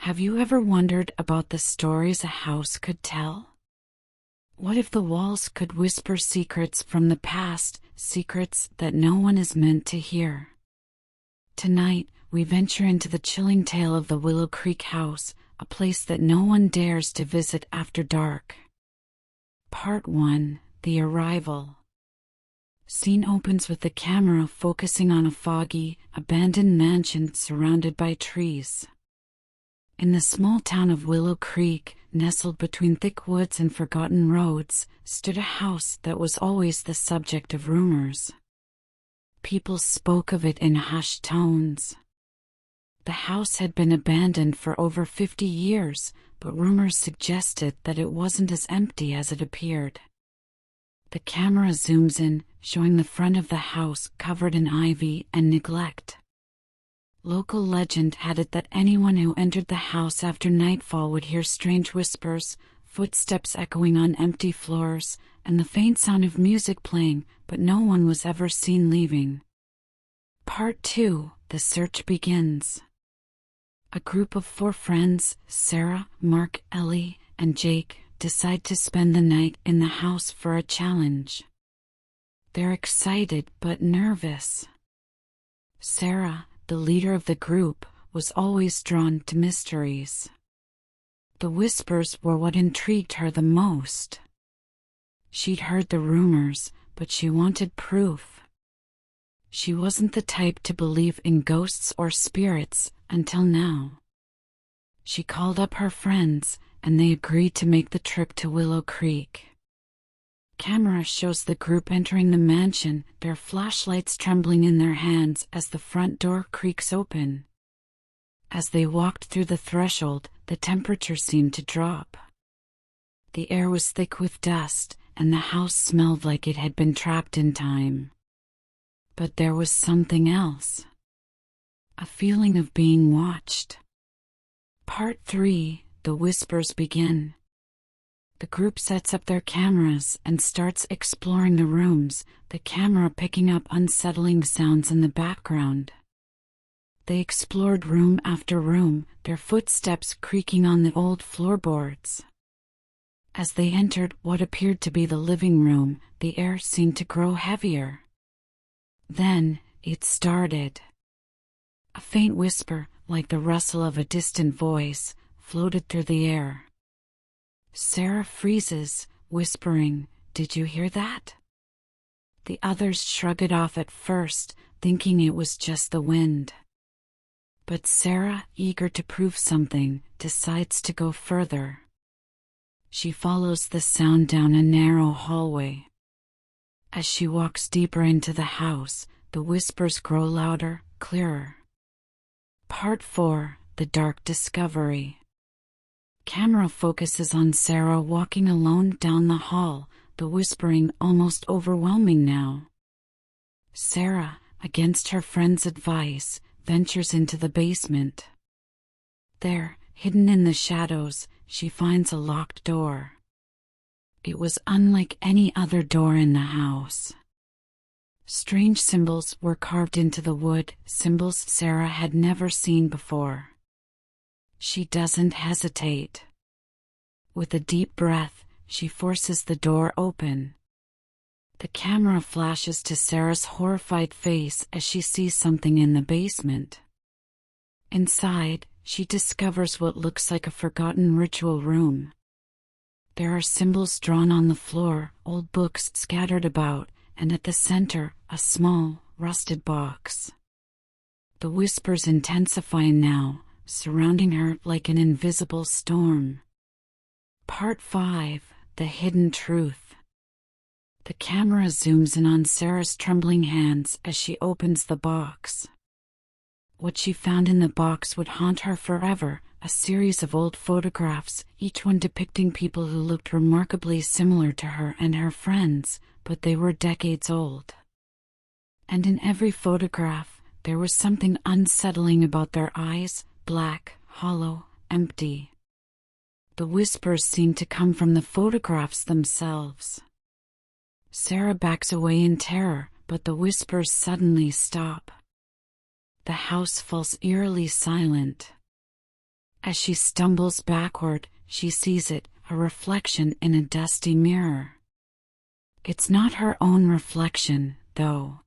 Have you ever wondered about the stories a house could tell? What if the walls could whisper secrets from the past, secrets that no one is meant to hear? Tonight, we venture into the chilling tale of the Willow Creek house, a place that no one dares to visit after dark. Part 1: The Arrival. Scene opens with the camera focusing on a foggy, abandoned mansion surrounded by trees. In the small town of Willow Creek, nestled between thick woods and forgotten roads, stood a house that was always the subject of rumors. People spoke of it in hushed tones. The house had been abandoned for over 50 years, but rumors suggested that it wasn't as empty as it appeared. The camera zooms in, showing the front of the house covered in ivy and neglect. Local legend had it that anyone who entered the house after nightfall would hear strange whispers, footsteps echoing on empty floors, and the faint sound of music playing, but no one was ever seen leaving. Part 2: The Search begins. A group of 4 friends, Sarah, Mark, Ellie, and Jake, decide to spend the night in the house for a challenge. They're excited but nervous. Sarah, the leader of the group, was always drawn to mysteries. The whispers were what intrigued her the most. She'd heard the rumors, but she wanted proof. She wasn't the type to believe in ghosts or spirits until now. She called up her friends, and they agreed to make the trip to Willow Creek. Camera shows the group entering the mansion, their flashlights trembling in their hands as the front door creaks open. As they walked through the threshold, the temperature seemed to drop. The air was thick with dust, and the house smelled like it had been trapped in time. But there was something else. A feeling of being watched. Part 3: The Whispers begin. The group sets up their cameras and starts exploring the rooms, the camera picking up unsettling sounds in the background. They explored room after room, their footsteps creaking on the old floorboards. As they entered what appeared to be the living room, the air seemed to grow heavier. Then, it started. A faint whisper, like the rustle of a distant voice, floated through the air. Sarah freezes, whispering, "Did you hear that?" The others shrug it off at first, thinking it was just the wind. But Sarah, eager to prove something, decides to go further. She follows the sound down a narrow hallway. As she walks deeper into the house, the whispers grow louder, clearer. Part 4: The Dark Discovery. Camera focuses on Sarah walking alone down the hall, the whispering almost overwhelming now. Sarah, against her friend's advice, ventures into the basement. There, hidden in the shadows, she finds a locked door. It was unlike any other door in the house. Strange symbols were carved into the wood, symbols Sarah had never seen before. She doesn't hesitate. With a deep breath, she forces the door open. The camera flashes to Sarah's horrified face as she sees something in the basement. Inside, she discovers what looks like a forgotten ritual room. There are symbols drawn on the floor, old books scattered about, and at the center, a small, rusted box. The whispers intensify now, surrounding her like an invisible storm. Part 5: The Hidden Truth. The camera zooms in on Sarah's trembling hands as she opens the box. What she found in the box would haunt her forever, a series of old photographs, each one depicting people who looked remarkably similar to her and her friends, but they were decades old. And in every photograph, there was something unsettling about their eyes, black, hollow, empty. The whispers seemed to come from the photographs themselves. Sarah backs away in terror, but the whispers suddenly stop. The house falls eerily silent. As she stumbles backward, she sees it, a reflection in a dusty mirror. It's not her own reflection, though.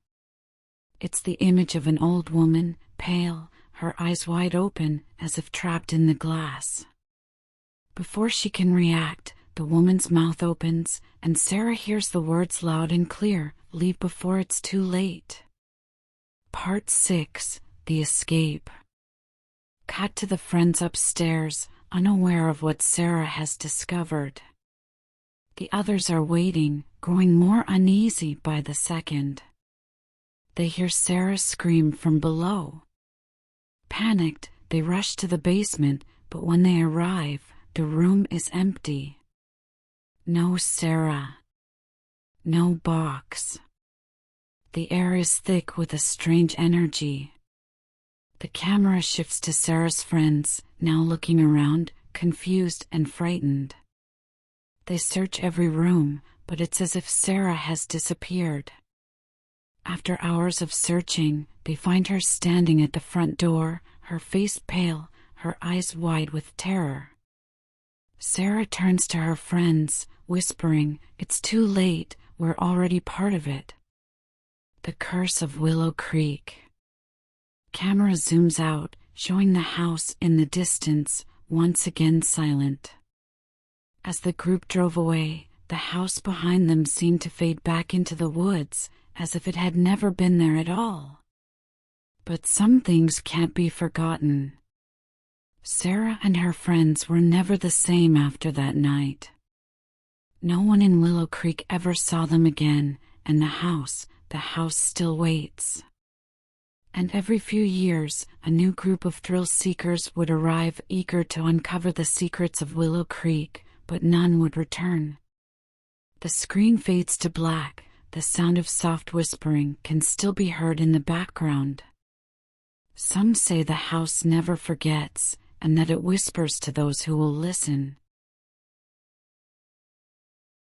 It's the image of an old woman, pale, her eyes wide open as if trapped in the glass. Before she can react, the woman's mouth opens, and Sarah hears the words loud and clear, "Leave before it's too late." Part 6, The Escape. Cut to the friends upstairs, unaware of what Sarah has discovered. The others are waiting, growing more uneasy by the second. They hear Sarah scream from below. Panicked, they rush to the basement, but when they arrive, the room is empty. No Sarah. No box. The air is thick with a strange energy. The camera shifts to Sarah's friends, now looking around, confused and frightened. They search every room, but it's as if Sarah has disappeared. After hours of searching, they find her standing at the front door, her face pale, her eyes wide with terror. Sarah turns to her friends, whispering, "It's too late, we're already part of it." The Curse of Willow Creek. Camera zooms out, showing the house in the distance, once again silent. As the group drove away, the house behind them seemed to fade back into the woods, as if it had never been there at all. But some things can't be forgotten. Sarah and her friends were never the same after that night. No one in Willow Creek ever saw them again, and the house still waits. And every few years, a new group of thrill seekers would arrive, eager to uncover the secrets of Willow Creek, but none would return. The screen fades to black. The sound of soft whispering can still be heard in the background. Some say the house never forgets, and that it whispers to those who will listen.